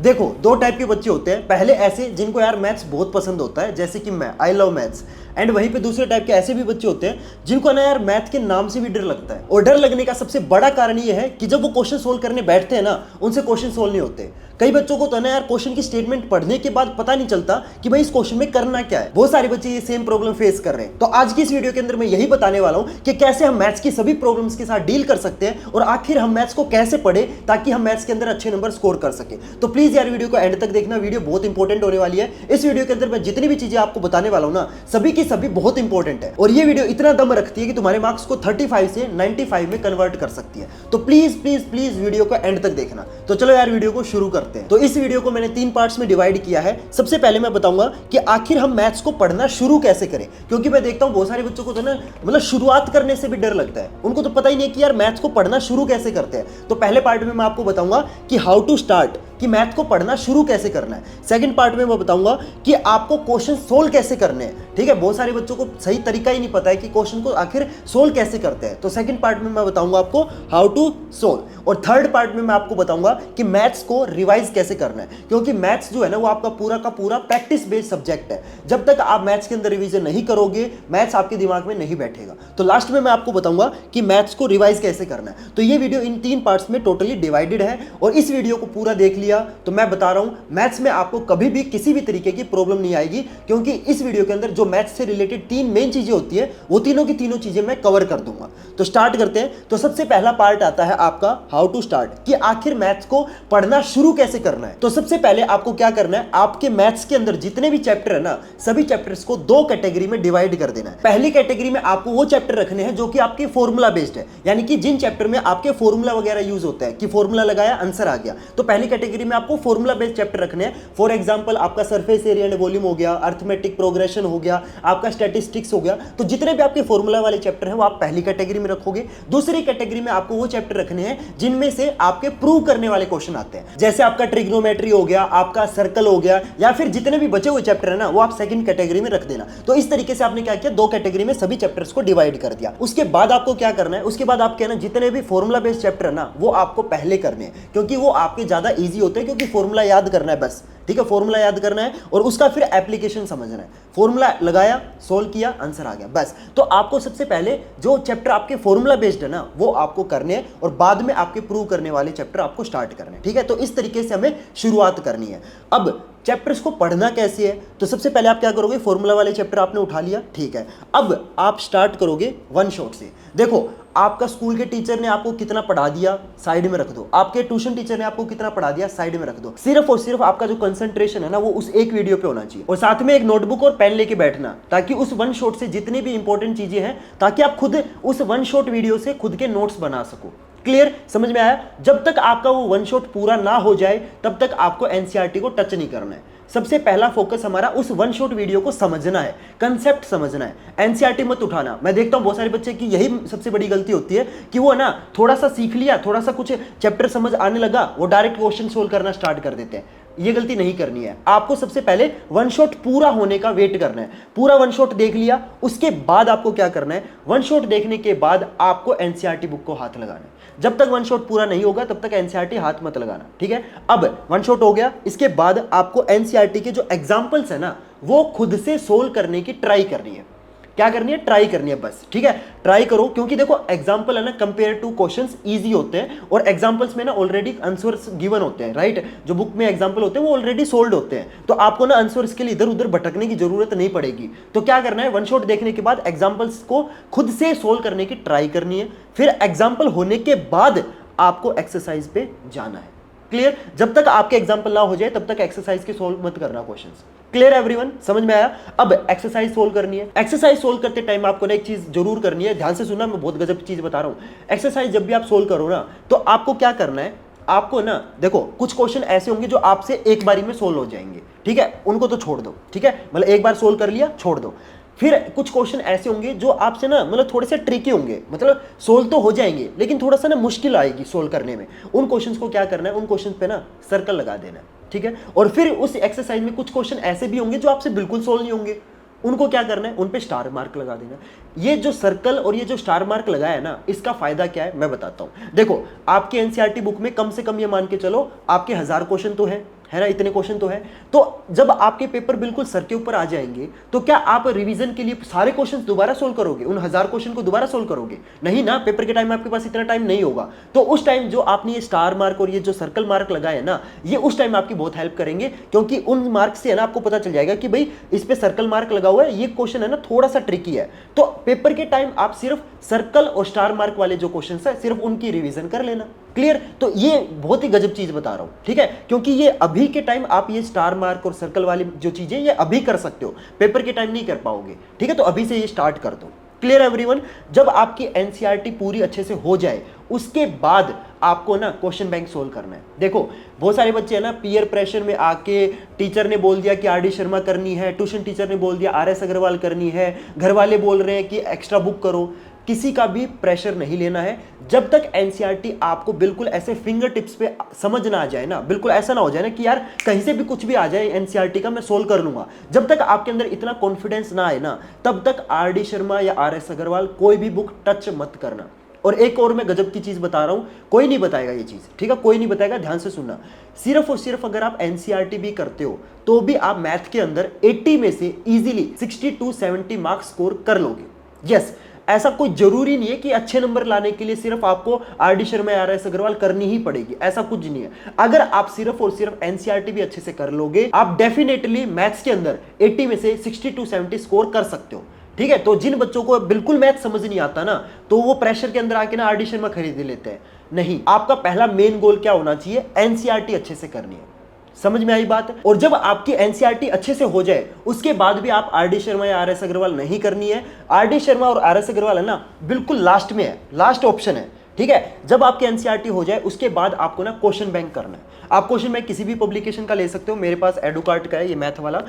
देखो दो टाइप के बच्चे होते हैं, पहले ऐसे जिनको यार मैथ्स बहुत पसंद होता है, जैसे कि मैं, आई लव मैथ्स। एंड वहीं पे दूसरे टाइप के ऐसे भी बच्चे होते हैं जिनको ना यार मैथ के नाम से भी डर लगता है। और डर लगने का सबसे बड़ा कारण ये है कि जब वो क्वेश्चन सोल्व करने बैठते हैं ना, उनसे क्वेश्चन सोल्व नहीं होते। कई बच्चों को तो ना यार क्वेश्चन की स्टेटमेंट पढ़ने के बाद पता नहीं चलता कि भाई इस क्वेश्चन में करना क्या है। बहुत सारे बच्चे ये सेम प्रॉब्लम फेस कर रहे हैं। तो आज की इस वीडियो के अंदर मैं यही बताने वाला हूं कि कैसे हम मैथ्स की सभी प्रॉब्लम्स के साथ डील कर सकते हैं और आखिर हम मैथ्स को कैसे पढ़े ताकि हम मैथ्स के अंदर अच्छे नंबर स्कोर कर सके। तो प्लीज यार वीडियो को एंड तक देखना, वीडियो बहुत इंपॉर्टेंट होने वाली है। इस वीडियो के अंदर मैं जितनी भी चीजें आपको बताने वाला हूं ना, सभी की सभी बहुत इंपॉर्टेंट है और ये वीडियो इतना दम रखती है कि तुम्हारे मार्क्स को 35 से 95 में कन्वर्ट कर सकती है। तो प्लीज प्लीज प्लीज वीडियो को एंड तक देखना। तो चलो यार वीडियो को शुरू करते हैं। तो इस वीडियो को मैंने 3 पार्ट्स में डिवाइड किया है। सबसे पहले मैं बताऊंगा कि आखिर हम मैथ्स को पढ़ना शुरू कैसे करें, क्योंकि मैं देखता हूं बहुत सारे बच्चों को तो ना मतलब शुरुआत करने से भी डर लगता है। उनको तो पता ही नहीं है कि यार मैथ्स को पढ़ना शुरू कैसे करते हैं। तो पहले पार्ट में मैं आपको बताऊंगा कि हाउ टू स्टार्ट, कि मैथ को पढ़ना शुरू कैसे करना है। सेकंड पार्ट में मैं बताऊंगा कि आपको क्वेश्चन सोल्व कैसे करने हैं। ठीक है, बहुत सारे बच्चों को सही तरीका ही नहीं पता है कि क्वेश्चन को आखिर सोल्व कैसे करते हैं। तो सेकंड पार्ट में मैं बताऊंगा आपको हाउ टू सोल्व। और थर्ड पार्ट में मैं आपको बताऊंगा कि मैथ्स को रिवाइज कैसे करना है, क्योंकि मैथ्स जो है ना वो आपका पूरा का पूरा प्रैक्टिस बेस्ड सब्जेक्ट है। जब तक आप मैथ्स के अंदर रिवीजन नहीं करोगे, मैथ्स आपके दिमाग में नहीं बैठेगा। तो लास्ट में मैं आपको बताऊंगा कि मैथ्स को रिवाइज कैसे करना है। तो ये वीडियो इन 3 पार्ट्स में टोटली डिवाइडेड है और इस वीडियो को पूरा देख लिया तो मैं बता रहा हूं मैथ्स में आपको कभी भी किसी भी तरीके की प्रॉब्लम नहीं आएगी, क्योंकि इस वीडियो के अंदर जो मैथ्स से रिलेटेड 3 मेन चीजें होती है वो तीनों की तीनों चीजें मैं कवर कर दूंगा। तो स्टार्ट करते हैं। तो सबसे पहला पार्ट आता है आपका हाउ टू स्टार्ट, कि आखिर मैथ्स को पढ़ना शुरू कैसे करना है। तो सबसे पहले आपको क्या करना है, आपके मैथ्स के अंदर जितने भी चैप्टर है ना, सभी चैप्टर्स को 2 कैटेगरी में डिवाइड कर देना है। पहली कैटेगरी में आपको वो चैप्टर रखने हैं जो कि आपके फॉर्मूला बेस्ड है, यानी कि जिन चैप्टर में आपके फॉर्मूला वगैरह यूज होता है कि फॉर्मूला लगाया आंसर आ गया। तो पहली कैटेगरी में आपको फॉर्मूला बेस्ड चैप्टर रखने हैं। फॉर एग्जांपल आपका सरफेस एरिया एंड वॉल्यूम हो गया, अर्थमेटिक प्रोग्रेशन हो गया, आपका स्टैटिस्टिक्स हो गया। तो जितने भी आपके फॉर्मूला वाले चैप्टर हैं वो आप पहली कैटेगरी में रखोगे। दूसरी कैटेगरी में आपको वो चैप्टर रखने हैं जिनमें से आपके प्रूव करने वाले क्वेश्चन आते हैं, जैसे आपका ट्रिग्नोमेट्री हो गया, आपका सर्कल हो गया, या फिर जितने भी बचे हुए चैप्टर है ना वो आप सेकंड कैटेगरी में रख देना। तो इस तरीके से आपने क्या किया, 2 कैटेगरी में सभी चैप्टर्स को डिवाइड कर दिया। उसके बाद आपको क्या करना है, उसके बाद आपके ना जितने भी फॉर्मूला बेस्ड चैप्टर है ना वो आपको पहले करने हैं, क्योंकि वो आपके ज्यादा इजी होते हैं, क्योंकि फॉर्मूला याद करना है बस। ठीक है, फॉर्मूला याद करना है और उसका फिर एप्लीकेशन समझना है। फॉर्मूला लगाया, सोल्व किया, आंसर आ गया, बस। तो आपको सबसे पहले जो चैप्टर आपके फॉर्मूला बेस्ड है ना वो आपको करने हैं और बाद में आपके प्रूव करने वाले चैप्टर आपको स्टार्ट करने हैं। ठीक है, तो इस तरीके से हमें शुरुआत करनी है। अब चैप्टर्स को पढ़ना कैसे है, तो सबसे पहले आप क्या करोगे, फॉर्मूला वाले चैप्टर आपने उठा लिया, ठीक है। अब आप स्टार्ट करोगे वन शॉट से। देखो आपका स्कूल के टीचर ने आपको कितना पढ़ा दिया साइड में रख दो, आपके ट्यूशन टीचर ने आपको कितना पढ़ा दिया साइड में रख दो। सिर्फ और सिर्फ आपका जो कंसंट्रेशन है ना वो उस एक वीडियो पे होना चाहिए, और साथ में एक नोटबुक और पेन लेके बैठना, ताकि उस वन शॉट से जितनी भी इंपॉर्टेंट चीजें हैं ताकि आप खुद उस वन शॉट वीडियो से खुद के नोट्स बना सको। क्लियर, समझ में आया। जब तक आपका वो वन शॉट पूरा ना हो जाए तब तक आपको एनसीईआरटी को टच नहीं करना है। सबसे पहला फोकस हमारा उस वन शॉट वीडियो को समझना है, कंसेप्ट समझना है, एनसीईआरटी मत उठाना। मैं देखता हूं बहुत सारे बच्चे की यही सबसे बड़ी गलती होती है कि वो ना थोड़ा सा सीख लिया, थोड़ा सा कुछ चैप्टर समझ आने लगा, वो डायरेक्ट क्वेश्चन सोल्व करना स्टार्ट कर देते हैं। ये गलती नहीं करनी है। आपको सबसे पहले वन शॉट पूरा होने का वेट करना है। पूरा वन शॉट देख लिया, उसके बाद आपको क्या करना है, वन शॉट देखने के बाद आपको एनसीईआरटी बुक को हाथ लगाना है। जब तक वन शॉट पूरा नहीं होगा तब तक एनसीईआरटी हाथ मत लगाना, ठीक है। अब वन शॉट हो गया, इसके बाद आपको एनसीईआरटी के जो एग्जाम्पल्स है ना वो खुद से सोल्व करने की ट्राई करनी है। क्या करनी है, ट्राई करनी है बस, ठीक है। ट्राई करो, क्योंकि देखो एग्जांपल है ना कंपेयर टू क्वेश्चंस इजी होते हैं और एग्जांपल्स में ना ऑलरेडी आंसर्स गिवन होते हैं, राइट। जो बुक में एग्जांपल होते हैं वो ऑलरेडी सोल्व होते हैं, तो आपको ना आंसर्स के लिए इधर उधर भटकने की जरूरत नहीं पड़ेगी। तो क्या करना है, वन शॉट देखने के बाद एग्जांपल्स को खुद से सोल्व करने की ट्राई करनी है। फिर एग्जाम्पल होने के बाद आपको एक्सरसाइज पे जाना है। क्लियर, जब तक आपके एग्जाम्पल ना हो जाए तब तक एक्सरसाइज के सोल्व मत करना क्वेश्चंस। क्लियर एवरीवन, समझ में आया। अब एक्सरसाइज सोल्व करनी है। एक्सरसाइज सोल्व करते टाइम आपको ना एक चीज जरूर करनी है, ध्यान से सुनना, मैं बहुत गजब की चीज बता रहा हूं। एक्सरसाइज जब भी आप सोल्व करो ना तो आपको क्या करना है, आपको ना देखो कुछ क्वेश्चन ऐसे होंगे जो आपसे एक बारी में सोल्व हो जाएंगे, ठीक है, उनको तो छोड़ दो, ठीक है, मतलब एक बार सोल्व कर लिया छोड़ दो। फिर कुछ क्वेश्चन ऐसे होंगे जो आपसे ना मतलब थोड़े से ट्रिकी होंगे, मतलब सोल्व तो हो जाएंगे लेकिन थोड़ा सा ना मुश्किल आएगी सोल्व करने में। उन क्वेश्चंस को क्या करना है, उन क्वेश्चंस पे ना सर्कल लगा देना है, ठीक है। और फिर उस एक्सरसाइज में कुछ क्वेश्चन ऐसे भी होंगे जो आपसे बिल्कुल सोल्व नहीं होंगे, उनको क्या करना है, उन पे स्टार मार्क लगा देना। ये जो सर्कल और ये जो स्टार मार्क लगाया है ना, इसका फायदा क्या है मैं बताता हूं। देखो आपके एनसीईआरटी बुक में कम से कम ये मान के चलो आपके 1000 क्वेश्चन तो है, है ना, इतने क्वेश्चन तो है। तो जब आपके पेपर बिल्कुल सर के ऊपर आ जाएंगे तो क्या आप रिवीजन के लिए सारे क्वेश्चंस दोबारा सोल्व करोगे, उन 1000 क्वेश्चन को दोबारा सोल्व करोगे? नहीं ना, पेपर के टाइम में आपके पास इतना टाइम नहीं होगा। तो उस टाइम जो आपने ये स्टार मार्क और ये जो सर्कल मार्क लगाए है ना, ये उस टाइम आपकी बहुत हेल्प करेंगे, क्योंकि उन मार्क से है ना आपको पता चल जाएगा कि भाई इस पे सर्कल मार्क लगा हुआ है, ये क्वेश्चन है ना थोड़ा सा ट्रिकी है। तो पेपर के टाइम आप सिर्फ सर्कल और स्टार मार्क वाले जो क्वेश्चन है सिर्फ उनकी रिवीजन कर लेना। क्लियर? तो ये बहुत ही गजब चीज बता रहा हूं, ठीक है, क्योंकि ये अभी के टाइम आप ये स्टार मार्क और सर्कल वाली जो चीजें ये अभी कर सकते हो, पेपर के टाइम नहीं कर पाओगे, ठीक है। तो अभी से ये स्टार्ट कर दो। Clear everyone? जब आपकी एनसीईआरटी पूरी अच्छे से हो जाए उसके बाद आपको ना क्वेश्चन बैंक सोल्व करना है। देखो बहुत सारे बच्चे हैं ना पीयर प्रेशर में आके, टीचर ने बोल दिया कि आर डी शर्मा करनी है, ट्यूशन टीचर ने बोल दिया RS अग्रवाल करनी है, घर वाले बोल रहे हैं कि एक्स्ट्रा बुक करो, किसी का भी प्रेशर नहीं लेना है। जब तक एनसीईआरटी आपको बिल्कुल ऐसे फिंगर टिप्स पे समझ ना आ जाए ना, बिल्कुल ऐसा ना हो जाए ना कि यार कहीं से भी कुछ भी आ जाए एनसीईआरटी का मैं सोल्व कर लूंगा, जब तक आपके अंदर इतना कॉन्फिडेंस ना आए ना, तब तक RD शर्मा या RS अग्रवाल कोई भी बुक टच मत करना। और एक और मैं गजब की चीज बता रहा हूं, कोई नहीं बताएगा ये चीज, ठीक है, कोई नहीं बताएगा, ध्यान से सुनना। सिर्फ और सिर्फ अगर आप एनसीईआरटी भी करते हो तो भी आप मैथ के अंदर 80 में से इजीली 60 to 70 मार्क्स स्कोर कर लोगे। यस, ऐसा कोई जरूरी नहीं है कि अच्छे नंबर लाने के लिए सिर्फ आपको RD शर्मा या RS अग्रवाल करनी ही पड़ेगी, ऐसा कुछ नहीं है। अगर आप सिर्फ और सिर्फ एनसीईआरटी भी अच्छे से कर लोगे, आप डेफिनेटली मैथ्स के अंदर 80 में से 60 to 70 स्कोर कर सकते हो, ठीक है। तो जिन बच्चों को बिल्कुल मैथ समझ नहीं आता ना, तो वो प्रेशर के अंदर आके ना RD शर्मा खरीद लेते हैं। नहीं, आपका पहला मेन गोल क्या होना चाहिए? एनसीईआरटी अच्छे से करनी है। समझ में आई बात? और जब आपकी एनसीईआरटी अच्छे से हो जाए उसके बाद भी आप RD शर्मा या RS अग्रवाल नहीं करनी है। RD शर्मा और RS अग्रवाल है ना बिल्कुल लास्ट में है, लास्ट ऑप्शन है, ठीक है। जब आपकी एनसीईआरटी हो जाए उसके बाद आपको ना क्वेश्चन बैंक करना है। आप क्वेश्चन बैंक किसी भी पब्लिकेशन का ले सकते हो, मेरे पास एडुकार्ट का है ये मैथ वाला,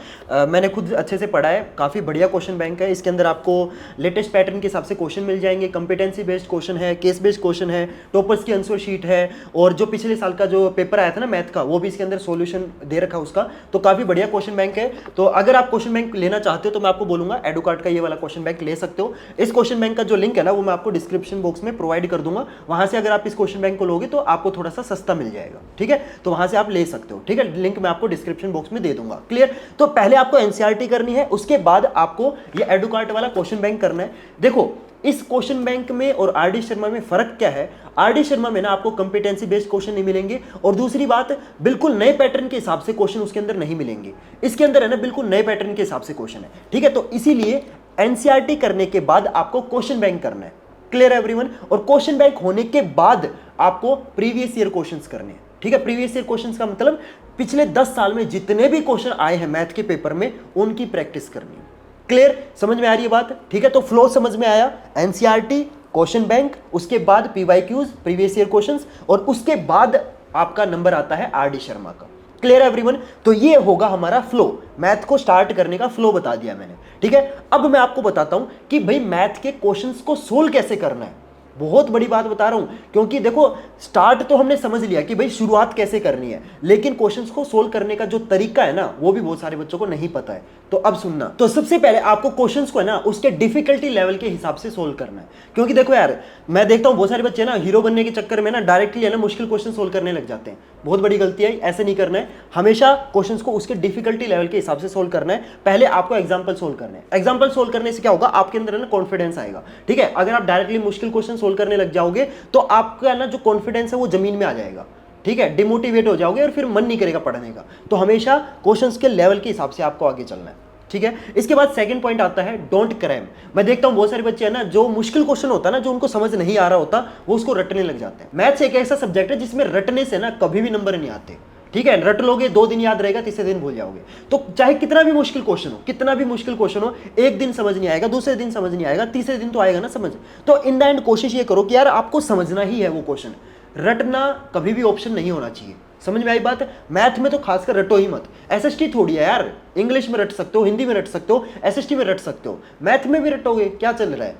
मैंने खुद अच्छे से पढ़ा है, काफ़ी बढ़िया क्वेश्चन बैंक है। इसके अंदर आपको लेटेस्ट पैटर्न के हिसाब से क्वेश्चन मिल जाएंगे, कंपिटेंसी बेस्ड क्वेश्चन है, केस बेस्ड क्वेश्चन है, टॉपर्स की आंसर शीट है, और जो पिछले साल का जो पेपर आया था ना मैथ का वो भी इसके अंदर सोल्यूशन दे रखा है उसका। तो काफ़ी बढ़िया क्वेश्चन बैंक है। तो अगर आप क्वेश्चन बैंक लेना चाहते हो तो मैं आपको बोलूंगा एडुकार्ट का ये वाला क्वेश्चन बैंक ले सकते हो। इस क्वेश्चन बैंक का जो लिंक है ना वो मैं आपको डिस्क्रिप्शन बॉक्स में प्रोवाइड कर दूंगा, वहां से अगर आप इस क्वेश्चन बैंक को लोगे तो आपको थोड़ा सा सस्ता मिल जाएगा, ठीक है। तो वहां से आप ले सकते हो, ठीक है, लिंक मैं आपको डिस्क्रिप्शन बॉक्स में दे दूंगा। क्लियर? तो पहले आपको एनसीईआरटी करनी है, उसके बाद आपको ये एडुकार्ट वाला क्वेश्चन बैंक करना है। देखो इस क्वेश्चन बैंक में और RD शर्मा में फर्क क्या है? RD शर्मा में ना आपको कंपिटेंसी बेस्ड क्वेश्चन नहीं मिलेंगे, और दूसरी बात बिल्कुल नए पैटर्न के हिसाब से क्वेश्चन उसके अंदर नहीं मिलेंगे। इसके अंदर है ना बिल्कुल नए पैटर्न के हिसाब से क्वेश्चन है, ठीक है। तो इसीलिए एनसीईआरटी करने के बाद आपको क्वेश्चन बैंक करना है। Clear everyone? और क्वेश्चन बैंक होने के बाद आपको प्रीवियस ईयर क्वेश्चंस करने हैं, ठीक है। प्रीवियस ईयर क्वेश्चंस का मतलब पिछले 10 साल में जितने भी क्वेश्चन आए हैं मैथ के पेपर में उनकी प्रैक्टिस करनी है। क्लियर? समझ में आ रही है बात? ठीक है, तो फ्लो समझ में आया। एनसीईआरटी, क्वेश्चन बैंक, उसके बाद PYQs प्रीवियस ईयर क्वेश्चंस, और उसके बाद आपका नंबर आता है RD शर्मा का। Clear everyone? तो ये होगा हमारा फ्लो, मैथ को स्टार्ट करने का फ्लो बता दिया मैंने, ठीक है। अब मैं आपको बताता हूं कि भाई मैथ के क्वेश्चंस को सोल्व कैसे करना है। बहुत बड़ी बात बता रहा हूं, क्योंकि देखो स्टार्ट तो हमने समझ लिया कि भाई शुरुआत कैसे करनी है, लेकिन क्वेश्चंस को सोल्व करने का जो तरीका है ना वो भी बहुत सारे बच्चों को नहीं पता है। तो अब सुनना, तो सबसे पहले आपको क्वेश्चंस को है ना उसके डिफिकल्टी लेवल के हिसाब से सोल्व करना है। क्योंकि देखो यार मैं देखता हूं बहुत सारे बच्चे ना हीरो बनने के चक्कर में ना डायरेक्टली है ना मुश्किल क्वेश्चन सोल्व करने लग जाते हैं। बहुत बड़ी गलती है, ऐसे नहीं करना है। हमेशा क्वेश्चंस को उसके डिफिकल्टी लेवल के हिसाब से सोल्व करना है। पहले आपको एग्जाम्पल सोल्व करना है। एग्जाम्पल सोल्व करने से क्या होगा, आपके अंदर ना कॉन्फिडेंस आएगा, ठीक है। अगर आप डायरेक्टली मुश्किल क्वेश्चन सोल्व करने लग जाओगे तो आपका ना जो कॉन्फिडेंस है वो जमीन में आ जाएगा, ठीक है, डिमोटिवेट हो जाओगे और फिर मन नहीं करेगा पढ़ने का। तो हमेशा क्वेश्चंस के लेवल के हिसाब से आपको आगे चलना है, ठीक है। इसके बाद सेकंड पॉइंट आता है डोंट क्रैम। मैं देखता हूं बहुत सारे बच्चे हैं ना जो मुश्किल क्वेश्चन होता है ना जो उनको समझ नहीं आ रहा होता वो उसको रटने लग जाते हैं। मैथ्स एक ऐसा सब्जेक्ट है जिसमें रटने से ना कभी भी नंबर नहीं आते, ठीक है। रट लोगे 2 दिन याद रहेगा, तीसरे दिन भूल जाओगे। तो चाहे कितना भी मुश्किल क्वेश्चन हो, कितना भी मुश्किल क्वेश्चन हो, एक दिन समझ नहीं आएगा, दूसरे दिन समझ नहीं आएगा, तीसरे दिन तो आएगा ना समझ। तो इन द एंड कोशिश ये करो कि यार आपको समझना ही है वो क्वेश्चन, रटना कभी भी ऑप्शन नहीं होना चाहिए। समझ में आई बात? मैथ में तो खासकर रटो ही मत। एसएसटी थोड़ी है यार, इंग्लिश में रट सकते हो, हिंदी में रट सकते हो, एसएसटी में रट सकते हो, मैथ में भी रटोगे, क्या चल रहा है।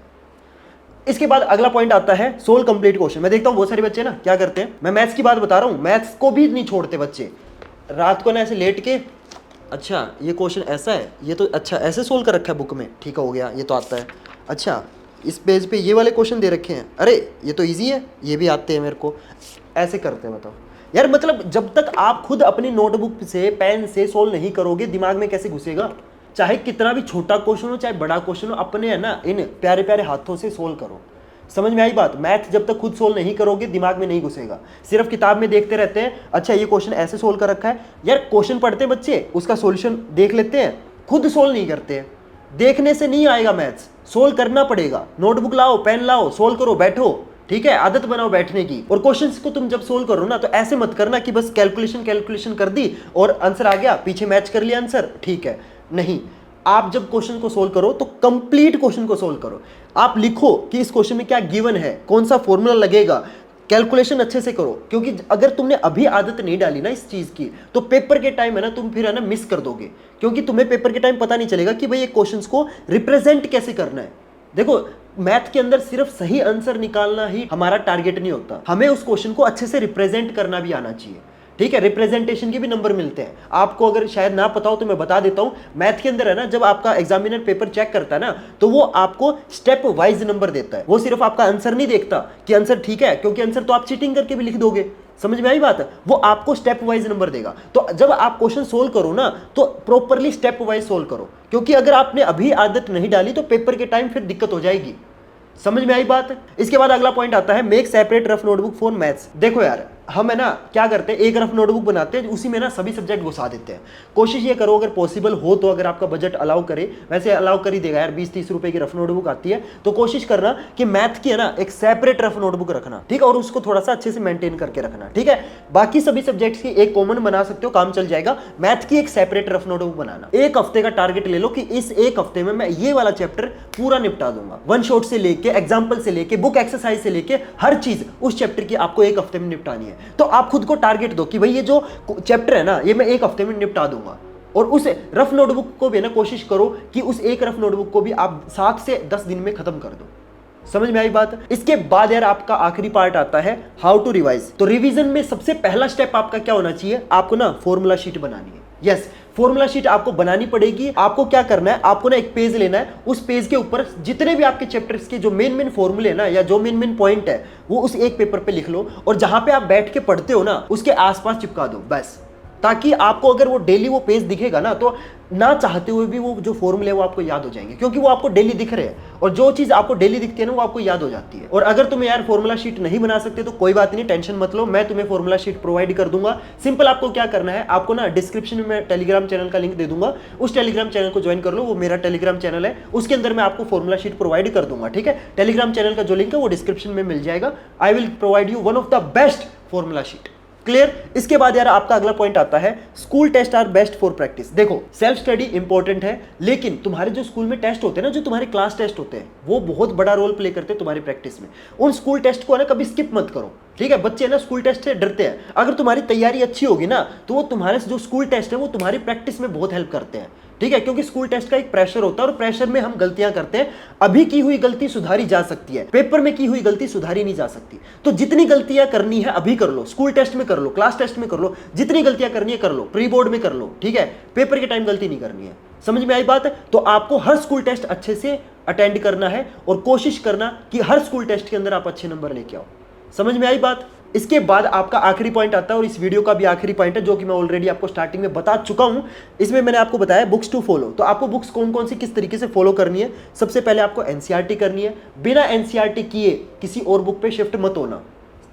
इसके बाद अगला पॉइंट आता है सोल्व कंप्लीट क्वेश्चन। मैं देखता हूं बहुत सारे बच्चे ना क्या करते हैं, मैं मैथ्स की बात बता रहा हूं, मैथ्स को भी नहीं छोड़ते बच्चे। रात को ना ऐसे लेट के, अच्छा ये क्वेश्चन ऐसा है, ये तो अच्छा ऐसे सोल्व कर रखा है बुक में, ठीक हो गया, ये तो आता है। अच्छा इस पेज पे ये वाले क्वेश्चन दे रखे हैं, अरे ये तो इजी है, ये भी आते हैं मेरे को, ऐसे करते हैं। बताओ यार मतलब जब तक आप खुद अपनी नोटबुक से पेन से सोल्व नहीं करोगे, दिमाग में कैसे घुसेगा? चाहे कितना भी छोटा क्वेश्चन हो चाहे बड़ा क्वेश्चन हो, अपने है ना इन प्यारे प्यारे हाथों से सोल्व करो। समझ में आई बात? मैथ जब तक खुद सोल्व नहीं करोगे दिमाग में नहीं घुसेगा। सिर्फ किताब में देखते रहते हैं, अच्छा ये क्वेश्चन ऐसे सोल्व कर रखा है। यार क्वेश्चन पढ़ते हैं बच्चे, उसका सॉल्यूशन देख लेते हैं, खुद सोल्व नहीं करते हैं। देखने से नहीं आएगा मैथ्स, सोल्व करना पड़ेगा। नोटबुक लाओ, पेन लाओ, सोल्व करो, बैठो, ठीक है? आदत बनाओ बैठने की। और क्वेश्चंस को तुम जब सोल्व करो ना तो ऐसे मत करना कि बस कैलकुलेशन कर दी और आंसर आ गया, पीछे मैच कर लिया आंसर, ठीक है। नहीं, आप जब क्वेश्चन को सोल्व करो तो कंप्लीट क्वेश्चन को सोल्व करो। आप लिखो कि इस क्वेश्चन में क्या गिवन है, कौन सा फॉर्मूला लगेगा, कैलकुलेशन अच्छे से करो। क्योंकि अगर तुमने अभी आदत नहीं डाली ना इस चीज की, तो पेपर के टाइम है ना तुम फिर है ना मिस कर दोगे। क्योंकि तुम्हें पेपर के टाइम पता नहीं चलेगा कि भाई ये क्वेश्चंस को रिप्रेजेंट कैसे करना है। देखो, मैथ के अंदर सिर्फ सही आंसर निकालना ही हमारा टारगेट नहीं होता, हमें उस क्वेश्चन को अच्छे से रिप्रेजेंट करना भी आना चाहिए, ठीक है? रिप्रेजेंटेशन के भी नंबर मिलते हैं आपको। अगर शायद ना पता हो तो मैं बता देता हूं, मैथ के अंदर है ना जब आपका एग्जामिनर पेपर चेक करता है ना तो वो आपको स्टेप वाइज नंबर देता है। वो सिर्फ आपका आंसर नहीं देखता कि आंसर ठीक है, क्योंकि आंसर तो आप चीटिंग करके भी लिख दोगे। समझ में आई बात? वो आपको स्टेप वाइज नंबर देगा। तो जब आप क्वेश्चन सोल्व करो ना तो प्रॉपरली स्टेप वाइज सोल्व करो, क्योंकि अगर आपने अभी आदत नहीं डाली तो पेपर के टाइम फिर दिक्कत हो जाएगी। समझ में आई बात? इसके बाद अगला पॉइंट आता है, make separate rough notebook for maths. देखो यार, हम है ना क्या करते हैं, एक रफ नोटबुक बनाते हैं, उसी में ना सभी सब्जेक्ट घुसा देते हैं। कोशिश ये करो अगर पॉसिबल हो तो, अगर आपका बजट अलाउ करे, वैसे अलाउ कर ही देगा यार, 20-30 रुपए की रफ नोटबुक आती है, तो कोशिश करना कि मैथ की है ना एक सेपरेट रफ नोटबुक रखना, ठीक है? और उसको थोड़ा सा अच्छे से मेंटेन करके रखना, ठीक है? बाकी सभी सब्जेक्ट्स की एक कॉमन बना सकते हो, काम चल जाएगा। मैथ की एक सेपरेट रफ नोटबुक बनाना। एक हफ्ते का टारगेट ले लो कि इस एक हफ्ते में मैं ये वाला चैप्टर पूरा निपटा दूंगा। वन शॉट से लेके, एग्जाम्पल से लेके, बुक एक्सरसाइज से लेके, हर चीज उस चैप्टर की आपको एक हफ्ते में निपटानी है। तो आप खुद को टारगेट दो कि भाई ये जो चैप्टर है ना ये मैं एक हफ्ते में निपटा दूंगा। और उस रफ नोटबुक को भी ना कोशिश करो कि उस एक रफ नोटबुक को भी आप 7 से 10 दिन में खत्म कर दो। समझ में आई बात? इसके बाद यार आपका आखिरी पार्ट आता है हाउ टू रिवाइज। तो रिवीजन में सबसे पहला स्टेप आपका क्या होना चाहिए? आपको ना फॉर्मूला शीट बनानी है। यस, फॉर्मूला शीट आपको बनानी पड़ेगी। आपको क्या करना है, आपको ना एक पेज लेना है, उस पेज के ऊपर जितने भी आपके चैप्टर्स के जो मेन फॉर्मूले है ना, या जो मेन पॉइंट है, वो उस एक पेपर पे लिख लो। और जहां पे आप बैठ के पढ़ते हो ना उसके आसपास चिपका दो बस, ताकि आपको अगर वो डेली वो पेज दिखेगा ना तो ना चाहते हुए भी वो जो फॉर्मूले वो आपको याद हो जाएंगे, क्योंकि वो आपको डेली दिख रहे हैं। और जो चीज आपको डेली दिखती है ना वो आपको याद हो जाती है। और अगर तुम्हें यार फॉर्मूला शीट नहीं बना सकते तो कोई बात नहीं, टेंशन मत लो, मैं तुम्हें फॉर्मूला शीट प्रोवाइड कर दूंगा। सिंपल आपको क्या करना है, आपको ना डिस्क्रिप्शन में मैं टेलीग्राम चैनल का लिंक दे दूंगा, उस टेलीग्राम चैनल को ज्वाइन कर लो। वो मेरा टेलीग्राम चैनल है, उसके अंदर मैं आपको फॉर्मूला शीट प्रोवाइड कर दूंगा, ठीक है? टेलीग्राम चैनल का जो लिंक है वो डिस्क्रिप्शन में मिल जाएगा। I will provide you one of the best formula sheet. Clear? इसके बाद यार आपका अगला पॉइंट आता है, school test are best for practice. देखो, सेल्फ स्टडी इंपॉर्टेंट है, लेकिन तुम्हारे जो स्कूल में टेस्ट होते हैं ना, जो तुम्हारे क्लास टेस्ट होते हैं, वो बहुत बड़ा रोल प्ले करते हैं तुम्हारी प्रैक्टिस में। उन स्कूल टेस्ट को ना कभी स्किप मत करो, ठीक है? बच्चे ना स्कूल टेस्ट से डरते हैं। अगर तुम्हारी तैयारी अच्छी होगी ना तो वो तुम्हारे जो स्कूल टेस्ट है वो तुम्हारी प्रैक्टिस में बहुत हेल्प करते हैं, ठीक है? क्योंकि स्कूल टेस्ट का एक प्रेशर होता है और प्रेशर में हम गलतियां करते हैं। अभी की हुई गलती सुधारी जा सकती है, पेपर में की हुई गलती सुधारी नहीं जा सकती। तो जितनी गलतियां करनी है अभी कर लो, स्कूल टेस्ट में कर लो, क्लास टेस्ट में कर लो, जितनी गलतियां करनी है कर लो, प्री बोर्ड में कर लो, ठीक है? पेपर के टाइम गलती नहीं करनी है। समझ में आई बात? तो आपको हर स्कूल टेस्ट अच्छे से अटेंड करना है और कोशिश करना कि हर स्कूल टेस्ट के अंदर आप अच्छे नंबर लेके आओ। समझ में आई बात? इसके बाद आपका आखिरी पॉइंट आता है, और इस वीडियो का भी आखिरी पॉइंट है, जो कि मैं ऑलरेडी आपको स्टार्टिंग में बता चुका हूं। इसमें मैंने आपको बताया बुक्स टू फॉलो। तो आपको बुक्स कौन कौन सी किस तरीके से फॉलो करनी है। सबसे पहले आपको एनसीईआरटी करनी है। बिना एनसीईआरटी किए किसी और बुक पे शिफ्ट मत होना,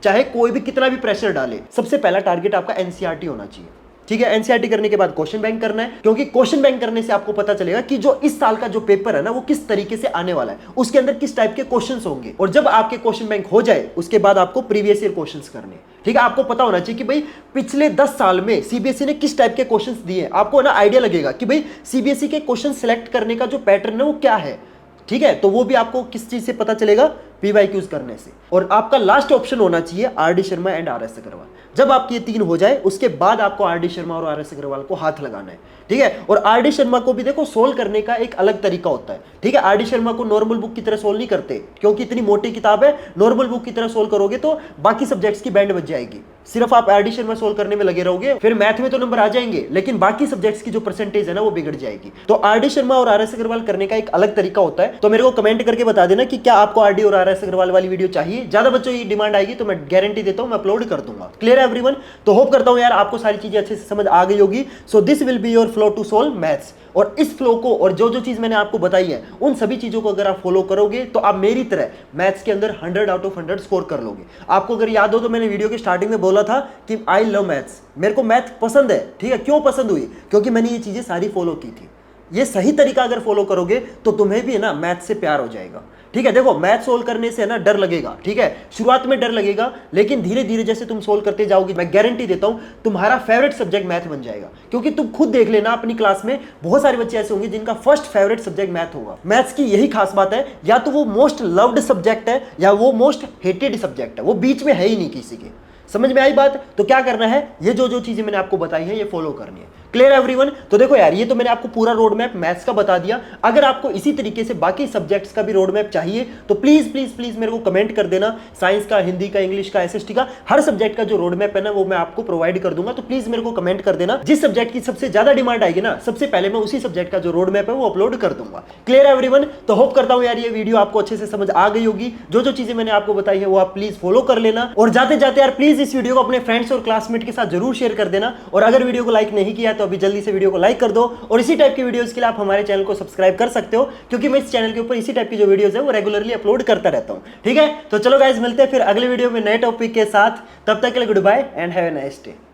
चाहे कोई भी कितना भी प्रेशर डाले। सबसे पहला टारगेट आपका एनसीईआरटी होना चाहिए, ठीक है? एनसीईआरटी करने के बाद क्वेश्चन बैंक करना है, क्योंकि क्वेश्चन बैंक करने से आपको पता चलेगा कि जो इस साल का जो पेपर है ना वो किस तरीके से आने वाला है, उसके अंदर किस टाइप के क्वेश्चंस होंगे। और जब आपके क्वेश्चन बैंक हो जाए उसके बाद आपको प्रीवियस ईयर क्वेश्चंस करने, ठीक है? आपको पता होना चाहिए कि भाई पिछले 10 साल में सीबीएसई ने किस टाइप के क्वेश्चंस दिए। आपको ना आइडिया लगेगा कि भाई सीबीएसई के क्वेश्चन सिलेक्ट करने का जो पैटर्न है वो क्या है, ठीक है? तो वो भी आपको किस चीज से पता चलेगा, पीवाईक्यूज करने से। और आपका लास्ट ऑप्शन होना चाहिए RD Sharma and RS Agarwal. जब आपकी ये 3 हो जाए उसके बाद आपको आरडी शर्मा और आरएस अग्रवाल को हाथ लगाना है, ठीक है? और आरडी शर्मा को भी देखो सोल्व करने का एक अलग तरीका होता है, ठीक है? आरडी शर्मा को नॉर्मल बुक की तरह सोल्व नहीं करते, क्योंकि इतनी मोटी किताब है। नॉर्मल बुक की तरह सोल्व करोगे तो बाकी सब्जेक्ट्स की बैंड बच जाएगी। सिर्फ आप आरडी शर्मा सोल्व करने में लगे रहोगे, फिर मैथ में तो नंबर आ जाएंगे, लेकिन बाकी सब्जेक्ट्स की जो परसेंटेज है ना वो बिगड़ जाएगी। तो आरडी शर्मा और आरएस अग्रवाल करने का एक अलग तरीका होता है। तो मेरे को कमेंट करके बता देना कि क्या आपको आरडी और RS अग्रवाल वाली वीडियो चाहिए, ज्यादा बच्चों की डिमांड आएगी तो मैं गारंटी देता हूं मैं अपलोड कर दूंगा। क्लियर है एवरीवन? तो होप करता हूं यार आपको सारी चीजें अच्छे से समझ आ गई होगी। So this will be your flow to solve maths. और इस फ्लो को और जो जो चीज मैंने आपको बताई है उन सभी चीजों को अगर आप फॉलो करोगे तो आप मेरी तरह मैथ्स के अंदर 100 आउट ऑफ 100 स्कोर कर लोगे। आपको अगर याद हो तो मैंने वीडियो के स्टार्टिंग में बोला था कि आई लव मैथ्स, मेरे को मैथ पसंद है। ठीक है, क्यों पसंद हुई? क्योंकि मैंने ये चीजें सारी फॉलो की थी। ये सही तरीका अगर फॉलो करोगे तो तुम्हें भी है ना मैथ से प्यार हो जाएगा। ठीक है, देखो मैथ सोल्व करने से है ना डर लगेगा। ठीक है, शुरुआत में डर लगेगा, लेकिन धीरे धीरे जैसे तुम सोल्व करते जाओगे मैं गारंटी देता हूं तुम्हारा फेवरेट सब्जेक्ट मैथ बन जाएगा। क्योंकि तुम खुद देख लेना अपनी क्लास में बहुत सारे बच्चे ऐसे होंगे जिनका फर्स्ट फेवरेट सब्जेक्ट मैथ होगा। मैथ्स की यही खास बात है, या तो वो मोस्ट लव्ड सब्जेक्ट है या वो मोस्ट हेटेड सब्जेक्ट है, वो बीच में है ही नहीं किसी के। समझ में आई बात? तो क्या करना है, ये जो जो चीजें मैंने आपको बताई है ये फॉलो करनी है। Clear everyone? तो देखो यार ये तो मैंने आपको पूरा रोड मैप मैथ्स का बता दिया। अगर आपको इसी तरीके से बाकी सब्जेक्ट्स का भी रोड मैप चाहिए तो प्लीज प्लीज प्लीज मेरे को कमेंट कर देना। साइंस का, हिंदी का, इंग्लिश का, SST का, हर सब्जेक्ट का जो रोड मैप है ना वो मैं आपको प्रोवाइड कर दूंगा। तो प्लीज मेरे को कमेंट कर देना। जिस सब्जेक्ट की सबसे ज्यादा डिमांड आएगी ना सबसे पहले मैं उसी सब्जेक्ट का जो रोड मैप है वो अपलोड कर दूंगा। Clear everyone? तो होप करता हूं यार ये वीडियो आपको अच्छे से समझ आ गई होगी। जो जो चीजें मैंने आपको बताई है वो आप प्लीज फॉलो कर लेना। और जाते जाते यार प्लीज इस वीडियो को अपने फ्रेंड्स और क्लासमेट के साथ जरूर शेयर कर देना। और अगर वीडियो को लाइक नहीं किया तो अभी जल्दी से वीडियो को लाइक कर दो। और इसी टाइप की वीडियोस के लिए आप हमारे चैनल को सब्सक्राइब कर सकते हो, क्योंकि मैं इस चैनल के ऊपर इसी टाइप की जो वीडियोस है वो रेगुलरली अपलोड करता रहता हूं। ठीक है, तो चलो गाइस मिलते हैं फिर अगले वीडियो में नए टॉपिक के साथ। तब तक के लिए goodbye and have a nice day.